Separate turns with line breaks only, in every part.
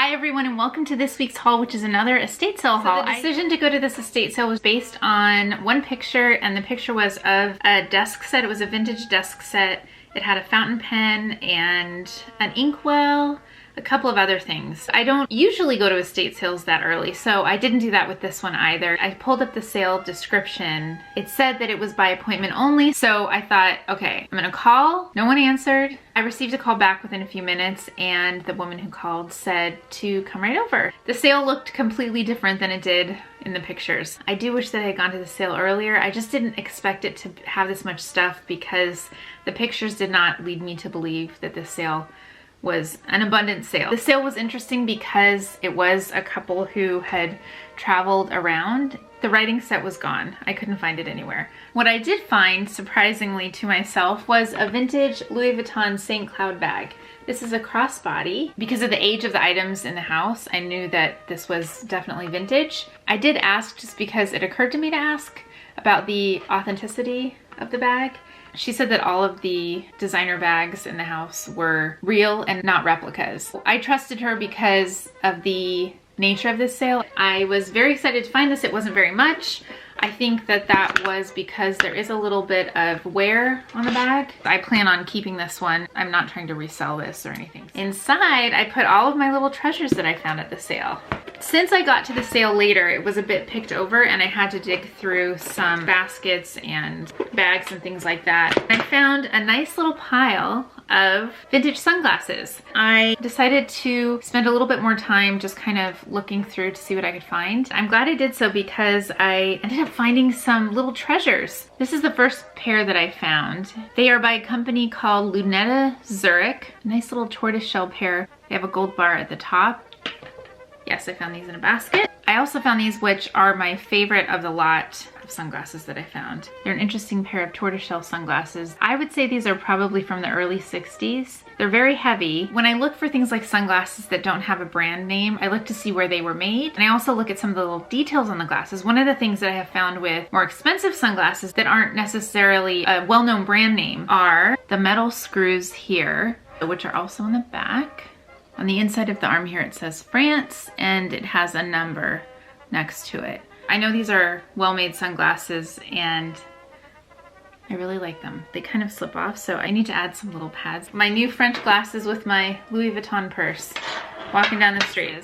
Hi everyone and welcome to this week's haul, which is another estate sale haul. The decision to go to this estate sale was based on one picture, and the picture was of a desk set. It was a vintage desk set. It had a fountain pen and an inkwell, a couple of other things. I don't usually go to estate sales that early, so I didn't do that with this one either. I pulled up the sale description. It said that it was by appointment only, so I thought, okay, I'm gonna call. No one answered. I received a call back within a few minutes, and the woman who called said to come right over. The sale looked completely different than it did in the pictures. I do wish that I had gone to the sale earlier. I just didn't expect it to have this much stuff because the pictures did not lead me to believe that this sale was an abundant sale. The sale was interesting because it was a couple who had traveled around. The writing set was gone. I couldn't find it anywhere. What I did find, surprisingly to myself, was a vintage Louis Vuitton St. Cloud bag. This is a crossbody. Because of the age of the items in the house, I knew that this was definitely vintage. I did ask just because it occurred to me to ask about the authenticity of the bag. She said that all of the designer bags in the house were real and not replicas. I trusted her because of the nature of this sale. I was very excited to find this. It wasn't very much. I think that that was because there is a little bit of wear on the bag. I plan on keeping this one. I'm not trying to resell this or anything. Inside, I put all of my little treasures that I found at the sale. Since I got to the sale later, it was a bit picked over and I had to dig through some baskets and bags and things like that. I found a nice little pile of vintage sunglasses. I decided to spend a little bit more time just kind of looking through to see what I could find. I'm glad I did so because I ended up finding some little treasures. This is the first pair that I found. They are by a company called Lunetta Zurich. A nice little tortoiseshell pair. They have a gold bar at the top. Yes, I found these in a basket. I also found these, which are my favorite of the lot of sunglasses that I found. They're an interesting pair of tortoiseshell sunglasses. I would say these are probably from the early 60s. They're very heavy. When I look for things like sunglasses that don't have a brand name, I look to see where they were made. And I also look at some of the little details on the glasses. One of the things that I have found with more expensive sunglasses that aren't necessarily a well-known brand name are the metal screws here, which are also on the back. On the inside of the arm here, it says France, and it has a number next to it. I know these are well-made sunglasses, and I really like them. They kind of slip off, so I need to add some little pads. My new French glasses with my Louis Vuitton purse, walking down the street.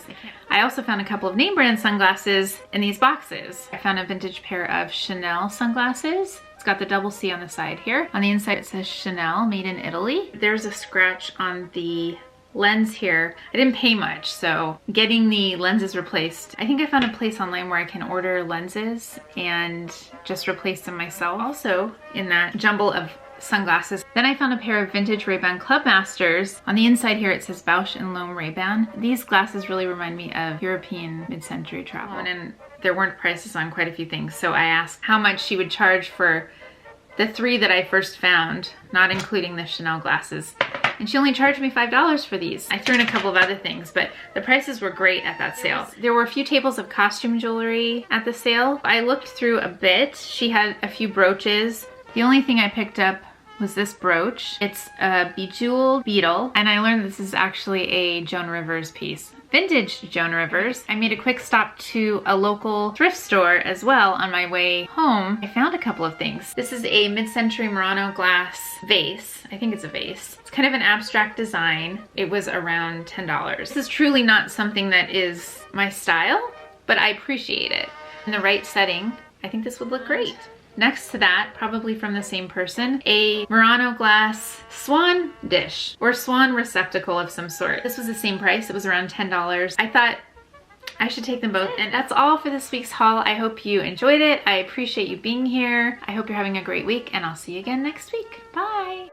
I also found a couple of name brand sunglasses in these boxes. I found a vintage pair of Chanel sunglasses. It's got the double C on the side here. On the inside, it says Chanel, made in Italy. There's a scratch on the lens here. I didn't pay much, so getting the lenses replaced. I think I found a place online where I can order lenses and just replace them myself. Also in that jumble of sunglasses. Then I found a pair of vintage Ray-Ban Clubmasters. On the inside here it says Bausch & Lomb Ray-Ban. These glasses really remind me of European mid-century travel. And there weren't prices on quite a few things, so I asked how much she would charge for the three that I first found, not including the Chanel glasses. And she only charged me $5 for these. I threw in a couple of other things, but the prices were great at that sale. There were a few tables of costume jewelry at the sale. I looked through a bit. She had a few brooches. The only thing I picked up was this brooch. It's a bejeweled beetle, and I learned this is actually a Joan Rivers piece. Vintage Joan Rivers. I made a quick stop to a local thrift store as well on my way home. I found a couple of things. This is a mid-century Murano glass vase. I think it's a vase. It's kind of an abstract design. It was around $10. This is truly not something that is my style, but I appreciate it. In the right setting, I think this would look great. Next to that, probably from the same person, a Murano glass swan dish or swan receptacle of some sort. This was the same price. It was around $10. I thought I should take them both. And that's all for this week's haul. I hope you enjoyed it. I appreciate you being here. I hope you're having a great week, and I'll see you again next week. Bye.